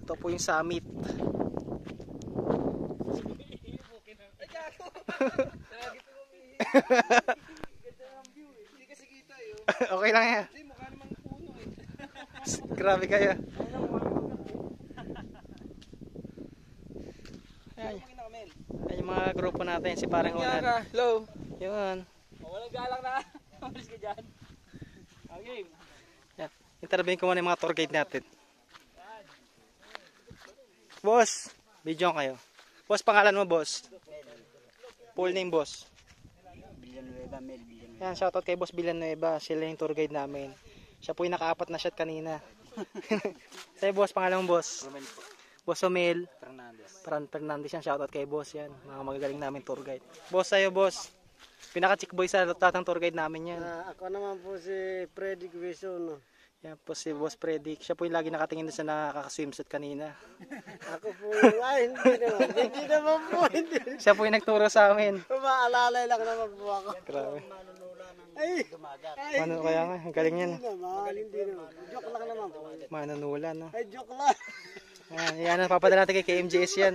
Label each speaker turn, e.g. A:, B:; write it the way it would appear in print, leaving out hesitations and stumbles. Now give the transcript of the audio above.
A: Ito po yung summit. Okay lang yan. Grabe kayo. Ayan. Ayan yung mga grupo natin. Si parang Unan.
B: Hello.
A: Yun.
B: Walang galang na. Malis ka dyan. Okay.
A: Yan. Interviewin ko muna yung mga tour guide natin. Boss, video kayo. Boss, pangalan mo, boss? Full name, boss?
B: Villanueva, Mel Villanueva.
A: Yan, shoutout kay Boss Villanueva. Sila yung tour guide namin. Siya po yung naka-4 na shot kanina. Sa'yo, boss, pangalan mo, boss?
B: Romel po.
A: Boss Omel.
B: Fernandez.
A: Fernandez yan. Shoutout kay boss yan. Mga magagaling namin tour guide. Boss, sa'yo, boss. Pinaka-chick boy sa tatang tour guide namin yan.
C: Ako naman po si Freddy Guisono.
A: Yan po si Boss Predic. Siya po yung lagi nakatingin sa nakaka-swimsuit kanina.
C: Ako po yung, hindi naman po, hindi.
A: Siya po yung nagturo sa amin.
C: Umaalalay lang naman po ako.
A: Grabe.
C: Ay,
A: Ano kaya nga? Ang galing yan.
C: hindi naman. Joke lang naman po.
A: Manunula, no?
C: Ay, joke lang.
A: Yan ang papadala natin kay KMJS yan.